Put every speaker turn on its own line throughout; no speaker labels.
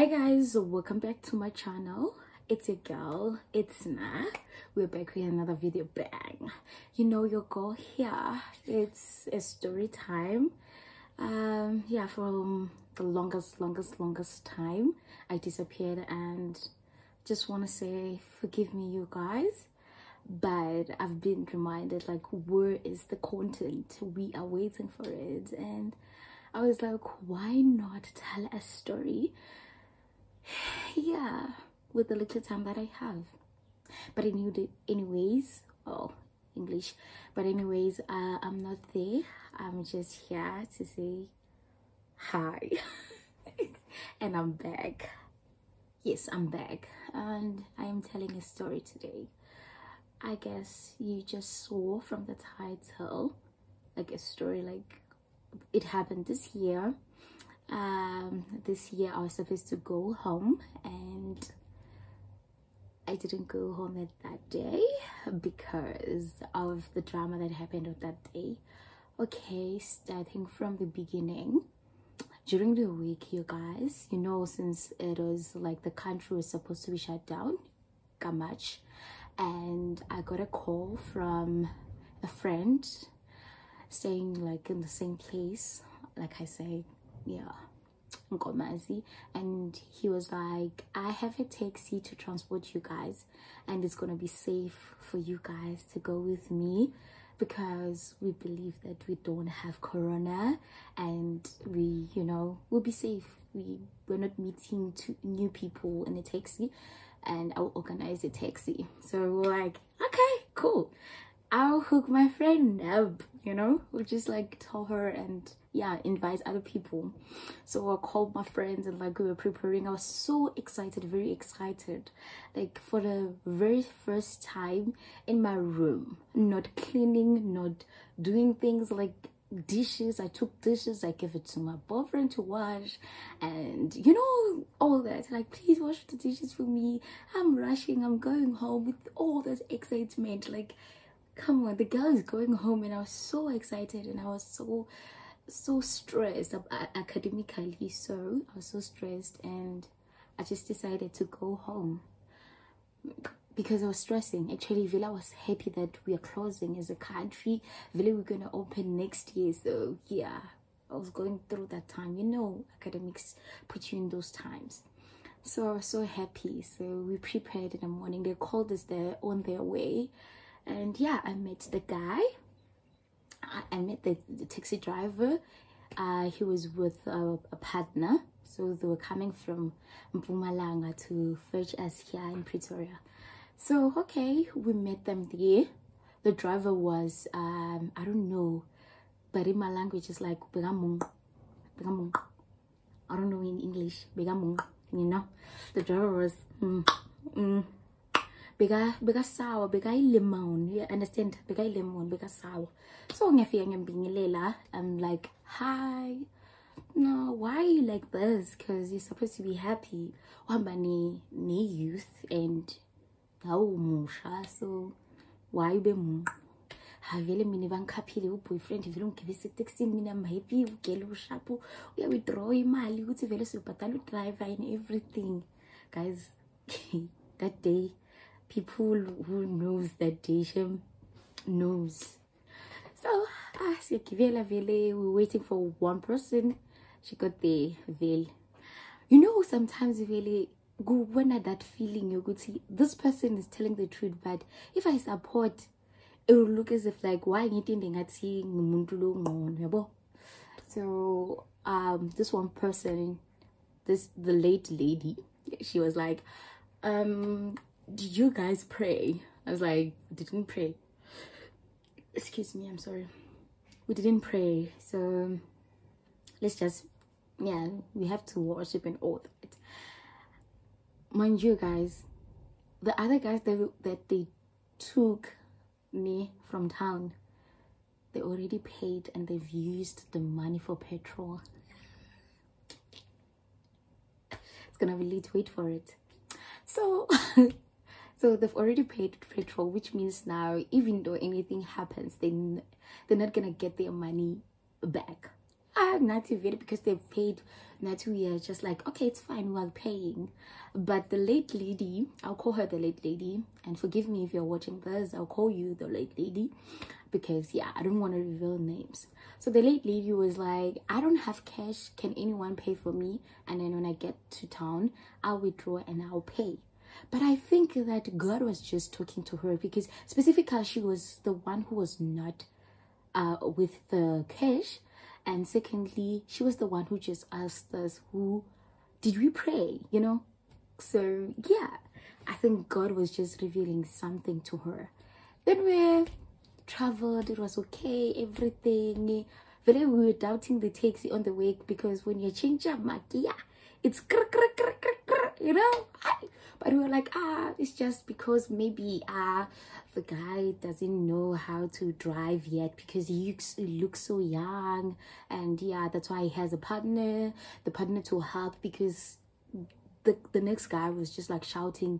Hi guys, welcome back to my channel. It's your girl, it's Na. We're back with another video. Bang, you know your girl here. It's a story time. Yeah, from the longest time I disappeared, and just want to say forgive me you guys, but I've been reminded, like, where is the content? We are waiting for it, and I was like, why not tell a story? Yeah, with the little time that I have. But anyways, oh, English. But anyways, I'm not there. I'm just here to say hi. And I'm back. Yes, I'm back, and I am telling a story today. I guess you just saw from the title, like, a story, like it happened this year. This year I was supposed to go home, and I didn't go home that day because of the drama that happened on that day. Okay, starting from the beginning. During the week, you guys, you know, since it was like the country was supposed to be shut down, much, and I got a call from a friend staying like in the same place, like I say, yeah, Ngomazi, and he was like, I have a taxi to transport you guys, and it's gonna be safe for you guys to go with me because we believe that we don't have corona, and we, you know, we'll be safe. We're not meeting new people in a taxi, and I'll organize a taxi. So we're like, okay, cool, I'll hook my friend up, you know, we'll just like tell her and yeah, invite other people. So I called my friends, and like we were preparing. I was so excited, very excited, like for the very first time in my room, not cleaning, not doing things like dishes. I took dishes, I gave it to my boyfriend to wash, and you know, all that, like, please wash the dishes for me, I'm rushing, I'm going home, with all that excitement, like, come on, the girl is going home. And I was so excited, and I was so stressed academically, so I was so stressed, and I just decided to go home because I was stressing. Actually, Villa was happy that we are closing as a country. Villa, we're gonna open next year. So yeah, I was going through that time, you know, academics put you in those times. So I was so happy. So we prepared in the morning. They called us there on their way, and yeah, I met the guy. I met the taxi driver. He was with a partner, so they were coming from Mpumalanga to fetch us here in Pretoria. So okay, we met them there. The driver was I don't know, but in my language it's like begamung. I don't know in English, begamung, you know. The driver was bega sour, bega lemon, you understand, bega lemon, bega sour. So I'm like, hi, no, why are you like this? Because you're supposed to be happy. Wambani ni youth and musha, so why be mo? Have you been even happy? Boyfriend, if you don't give us a text, I'm happy. We shapo, we withdraw mali, we very super driver and everything, guys. That day, people who knows that day knows. So we were waiting for one person. She got the veil. You know, sometimes really go when at that feeling you could see this person is telling the truth, but if I support, it will look as if like, why anything at seeing. So this one person, the late lady, she was like, did you guys pray? I was like, we didn't pray. Excuse me, I'm sorry. We didn't pray. So let's just, yeah, we have to worship and all that. Mind you guys, the other guys that they took me from town, they already paid and they've used the money for petrol. It's gonna be late, wait for it. So so they've already paid petrol, which means now even though anything happens, they're not gonna get their money back. not even, because they've paid. Not we are just like, okay, it's fine, we're paying. But the late lady, I'll call her the late lady, and forgive me if you're watching this, I'll call you the late lady, because yeah, I don't want to reveal names. So the late lady was like, I don't have cash, can anyone pay for me? And then when I get to town, I'll withdraw and I'll pay. But I think that God was just talking to her, because specifically she was the one who was not with the cash. And secondly, she was the one who just asked us, who did we pray, you know? So yeah, I think God was just revealing something to her. Then we traveled, it was okay, everything. But then we were doubting the taxi on the way, because when you change your makia, it's you know. But we were like, it's just because maybe the guy doesn't know how to drive yet, because he looks so young, and yeah, that's why he has a partner, the partner to help, because the next guy was just like shouting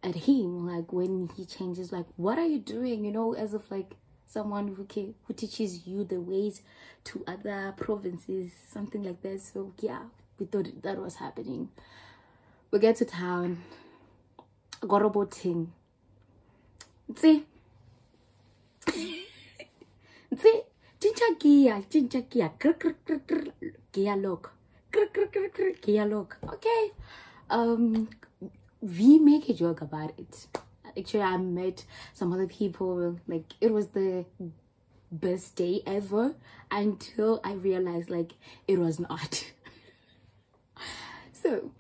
at him, like when he changes, like, what are you doing, you know, as if like someone who teaches you the ways to other provinces, something like that. So yeah, we thought that was happening. We get to town, got a boating. See, ginger gear, gear lock, gear lock. Okay, we make a joke about it. Actually, I met some other people, like it was the best day ever, until I realized like it was not. So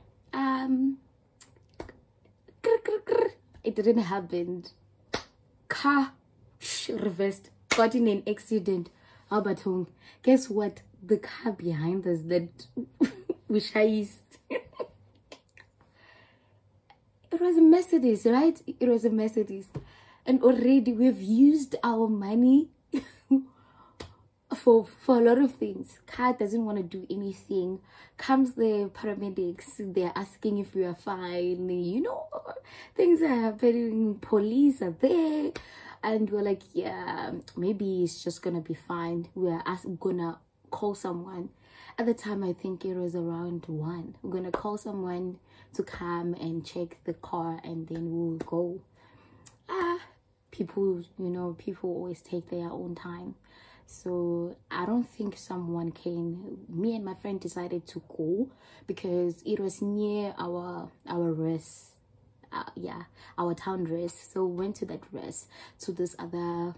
it didn't happen. Car reversed, got in an accident. How about home? Guess what? The car behind us that we chased, it was a Mercedes, right? It was a Mercedes. And already we've used our money for a lot of things. Car doesn't want to do anything. Comes the paramedics, they're asking if we are fine, you know, things are happening, police are there, and we're like, yeah, maybe it's just gonna be fine. We're gonna call someone. At the time, I think it was around 1. We're gonna call someone to come and check the car, and then we'll go. People, you know, people always take their own time. So I don't think someone came. Me and my friend decided to go, because it was near our race, yeah, our town race. So we went to that race, to this other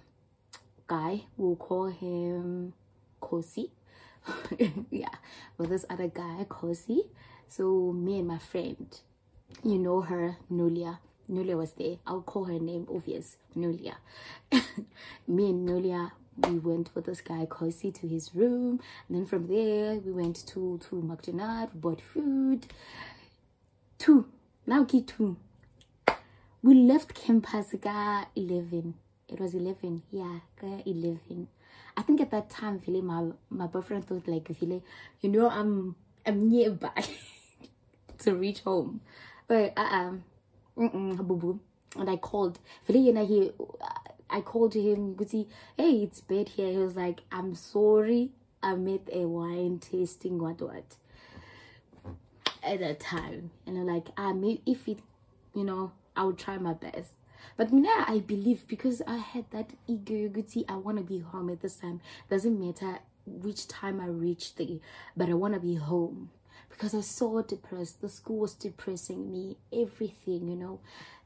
guy, we'll call him Kosi. Yeah, with this other guy, Kosi. So me and my friend, you know her, Nulia was there. I'll call her name obvious, Nulia. Me and Nulia, we went with this guy Kosi to his room, and then from there we went to McDonald's, bought food. 2 now key 2. We left campus ka 11. It was 11, yeah, 11. I think at that time, really, my boyfriend thought like, really, you know, I'm nearby to reach home, but boo boo. And I called, really, and I called him, hey, it's bad here. He was like, I'm sorry, I made a wine tasting what at that time. And I'm like, if it, you know, I would try my best. But now I believe, because I had that ego, I want to be home at this time. Doesn't matter which time I reach there, but I want to be home, because I was so depressed. The school was depressing me, everything, you know.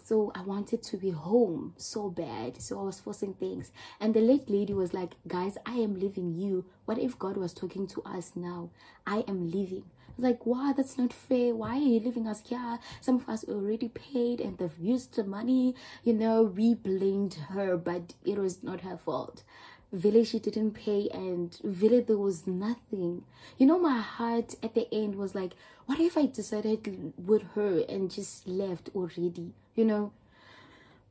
So I wanted to be home so bad. So I was forcing things. And the late lady was like, guys, I am leaving you. What if God was talking to us now? I am leaving. I was like, wow, that's not fair. Why are you leaving us here? Some of us already paid and they've used the money. You know, we blamed her, but it was not her fault. Village, she didn't pay, and Village, there was nothing. You know, my heart at the end was like, what if I decided with her and just left already, you know?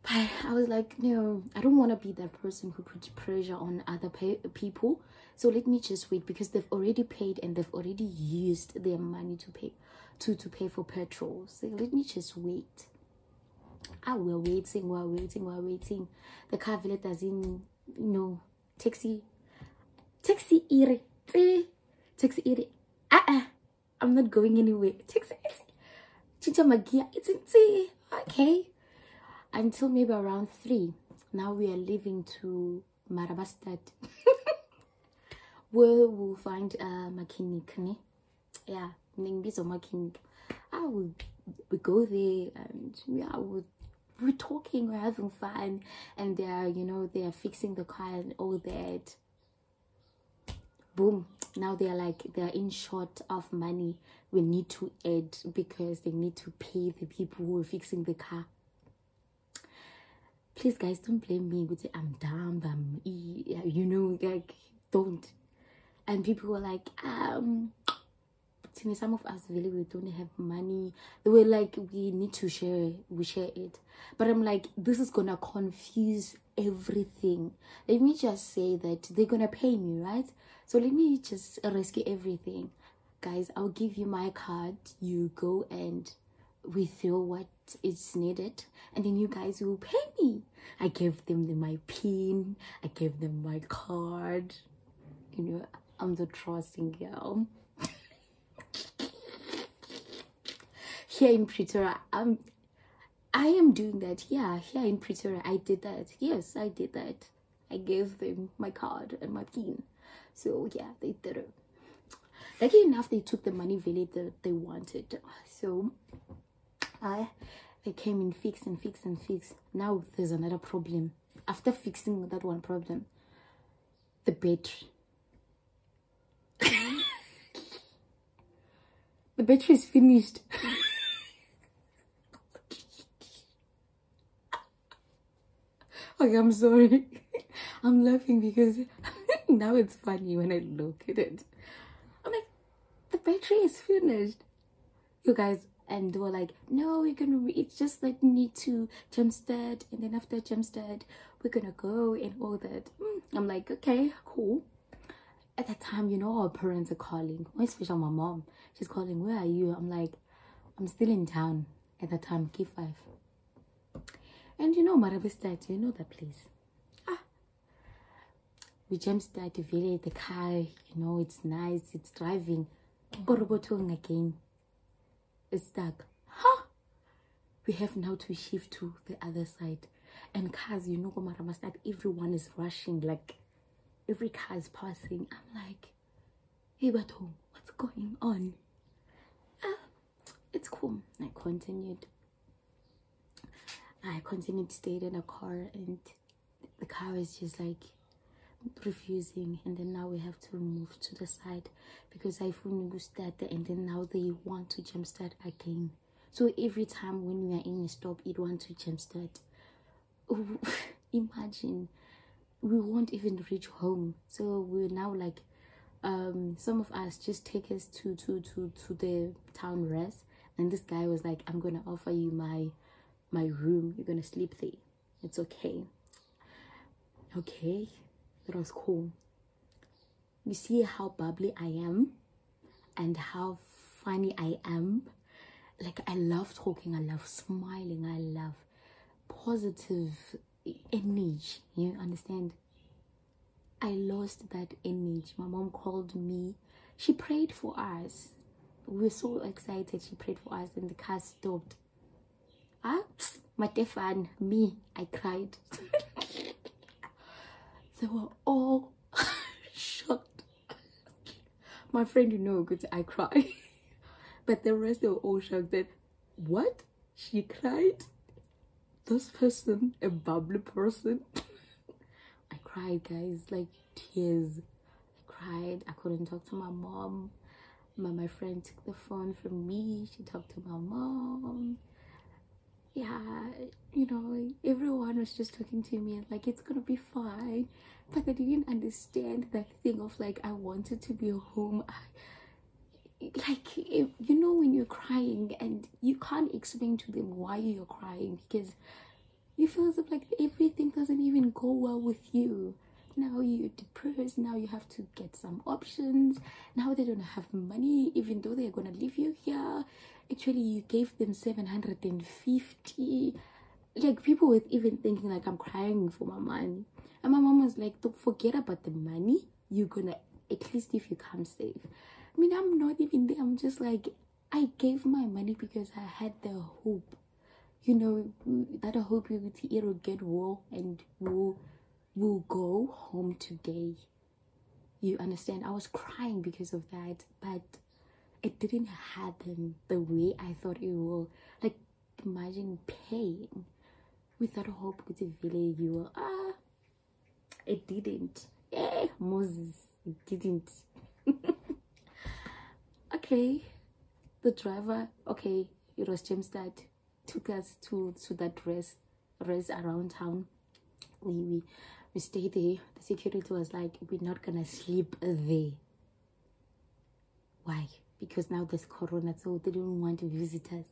But I was like, no, I don't want to be that person who puts pressure on other people. So let me just wait, because they've already paid and they've already used their money to pay for petrol. So let me just wait. We're waiting. The car Village doesn't, you know, taxi ire taxi 80. I'm not going anywhere. Taxi 80. Chicha Magia, it's okay. Until maybe around 3. Now we are leaving to Marabastad. Where we'll find a mechanic. Yeah, mechanic. We go there and yeah, we're talking, we're having fun, and they are fixing the car and all that. Boom, now they're in short of money. We need to add because they need to pay the people who are fixing the car. Please guys, don't blame me with I'm dumb, like, don't. And people were like, some of us really, we don't have money. They were like, we need to share it. But I'm like, this is gonna confuse everything. Let me just say that they're gonna pay me, right? So let me just rescue everything. Guys, I'll give you my card. You go and withdraw what is needed, and then you guys will pay me. I gave them my PIN. I gave them my card. I'm the trusting girl. Here in Pretoria, I am doing that. Yeah, here in Pretoria, I did that. Yes, I did that. I gave them my card and my PIN. So yeah, they did it. Lucky enough, they took the money really that they wanted. So they came in, fixed. Now there's another problem. After fixing that one problem, the battery. The battery is finished. Okay, I'm sorry. I'm laughing because now it's funny when I look at it. I'm like, the battery is finished. You guys, and they were like, no, it's just like need to jumpstart, and then after jumpstart, we're gonna go and all that. I'm like, okay, cool. At that time, our parents are calling, especially my mom. She's calling, where are you? I'm like, I'm still in town. At that time, K5. And Marabastad, that place. We jumpstart to the car, it's nice, it's driving. Borobotong again. It's stuck. We have now to shift to the other side. And cars, Marabastad, everyone is rushing, like every car is passing. I'm like, hey, Bato, what's going on? It's cool. I continued to stay in a car, and the car is just like refusing. And then now we have to move to the side because I fully started, and then now they want to jumpstart again. So every time when we are in a stop, it wants to jumpstart. Imagine, we won't even reach home. So we're now like, some of us just take us to the town rest, and this guy was like, I'm gonna offer you my room, you're gonna sleep there, it's okay. It was cool. You see how bubbly I am and how funny I am. Like, I love talking, I love smiling, I love positive energy, you understand? I lost that energy. My mom called me, she prayed for us. We were so excited. She prayed for us, and the car stopped. My fan, me, I cried. They were all shocked. My friend, good, I cried. But the rest, they were all shocked that, what? She cried? This person, a bubbly person? I cried, guys, like tears. I cried. I couldn't talk to my mom. My friend took the phone from me. She talked to my mom. Yeah, everyone was just talking to me and like, it's gonna be fine. But they didn't understand that thing of like, I wanted to be home. When you're crying and you can't explain to them why you're crying, because you feel like everything doesn't even go well with you. Now you're depressed. Now you have to get some options. Now they don't have money, even though they're gonna leave you here. Actually, you gave them 750. Like, people were even thinking like I'm crying for my money, and my mom was like, don't forget about the money. You're gonna at least if you come safe. I mean, I'm not even there. I'm just like, I gave my money because I had the hope, you know, that I hope it'll get well and we'll go home today. You understand? I was crying because of that, but it didn't happen the way I thought it will. Like, imagine paying without hope with a village. You were, it didn't. Yeah, Moses, it didn't. Okay, the driver, okay, it was James that took us to that rest around town. We stayed there. The security was like, we're not gonna sleep there. Why? Because now there's corona, so they don't want to visit us.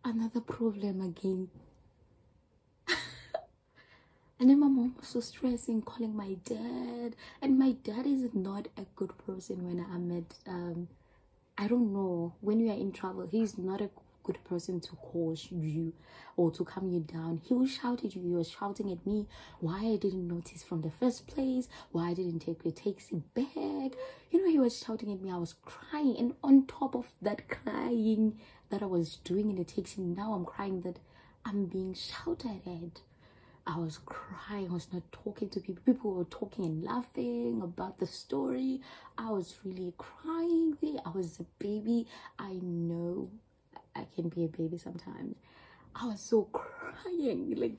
Another problem again. And then my mom was so stressing, calling my dad. And my dad is not a good person when I met, I don't know, when you are in trouble, he's not a good person to call you or to calm you down. He will shout at you. He was shouting at me why I didn't notice from the first place, why I didn't take the taxi back. You know, he was shouting at me. I was crying, and on top of that crying that I was doing in the taxi, now I'm crying that I'm being shouted at. I was crying. I was not talking to people. People were talking and laughing about the story. I was really crying there. I was a baby. I know I can be a baby sometimes. I was so crying, like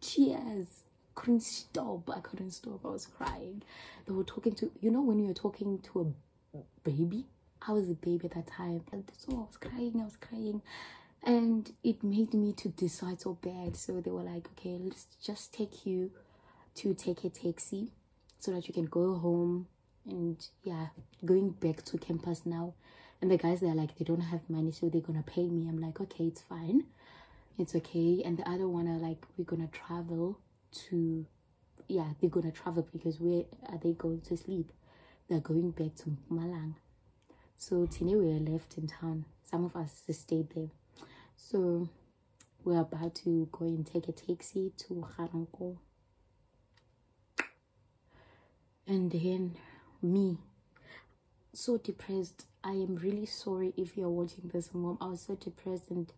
tears. Couldn't stop. I couldn't stop. I was crying. They were talking to, you know, when you're talking to a baby. I was a baby at that time. And so I was crying. And it made me to decide so bad. So they were like, okay, let's just take you to take a taxi so that you can go home. And yeah, going back to campus now. And the guys, they're like, they don't have money, so they're gonna pay me. I'm like, okay, it's fine, it's okay. And the other one are like, we're gonna travel to, yeah, they're gonna travel because where are they going to sleep? They're going back to Malang. So today we were left in town. Some of us stayed there. So we're about to go and take a taxi to Haranko. And then me, so depressed. I am really sorry if you're watching this, Mom. I was so depressed and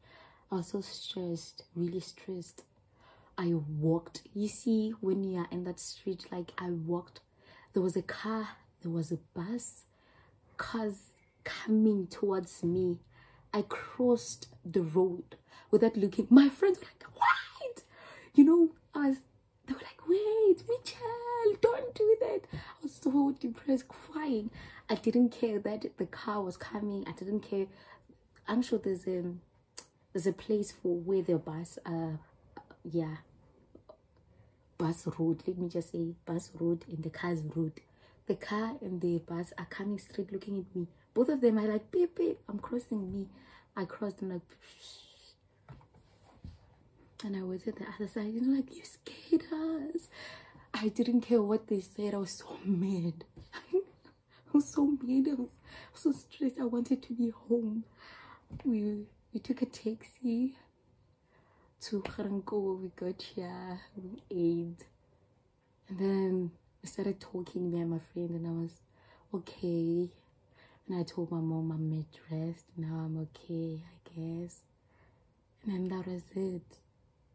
I was so stressed, really stressed. I walked. You see, when you are in that street, like I walked. There was a car, there was a bus, cars coming towards me. I crossed the road without looking. My friends were like, what? You know, they were like, wait, Michelle, don't do that. I was so depressed, crying. I didn't care that the car was coming. I didn't care. I'm sure there's a place for where the bus, yeah, bus road. Let me just say bus road and the car's road. The car and the bus are coming straight looking at me. Both of them are like, beep, beep. I'm crossing me. I crossed them like, and I was at the other side, you know, like, you scared us. I didn't care what they said. I was so mad. I was so mad. I was so stressed. I wanted to be home. We took a taxi to Haranko. We got here. We ate. And then we started talking, me and my friend, and I was okay. And I told my mom I'm mid rest. Now I'm okay, I guess. And then that was it.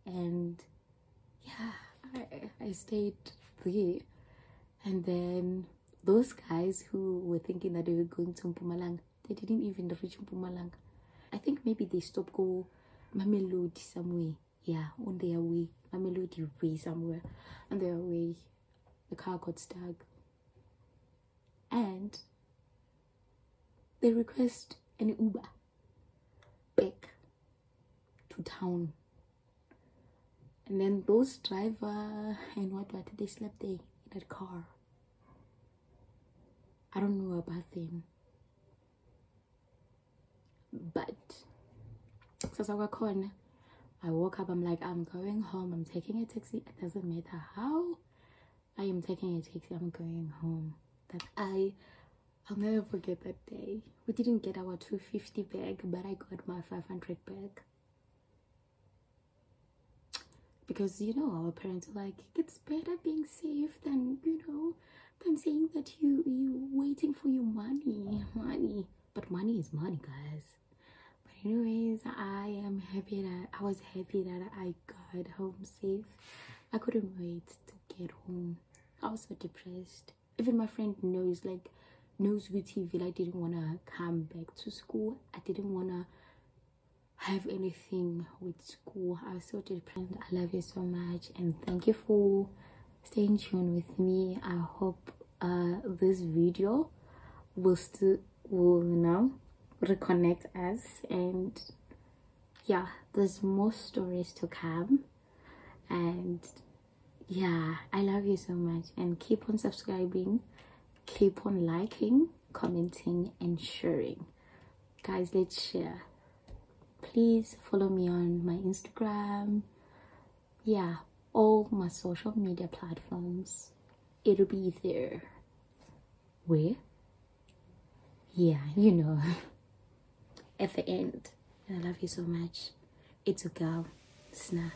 And yeah, I stayed there. And then those guys who were thinking that they were going to Mpumalanga, they didn't even reach Mpumalanga. I think maybe they stopped go Mamelodi somewhere. Yeah, on their way. Mamelodi way somewhere. On their way, the car got stuck. And they request an Uber back to town. And then those driver and what they slept there in that car. I don't know about them. But I woke up, I'm like, I'm going home, I'm taking a taxi. It doesn't matter how I am taking a taxi, I'm going home. That I'll never forget that day. We didn't get our 250 back, but I got my 500 back. Because, you know, our parents are like, it's better being safe than, you know, I'm saying that you waiting for your money, but money is money, guys. But anyways, I was happy that I got home safe. I couldn't wait to get home. I was so depressed. Even my friend knows with TV, I didn't want to come back to school. I didn't want to have anything with school. I was so depressed. I love you so much, and thank you for staying tuned with me. I hope this video will reconnect us, and yeah, there's more stories to come. And yeah, I love you so much, and keep on subscribing, keep on liking, commenting, and sharing. Guys, let's share. Please follow me on my Instagram, yeah, all my social media platforms. It'll be there. Where? Yeah, you know. At the end. And I love you so much. It's a girl, Sna.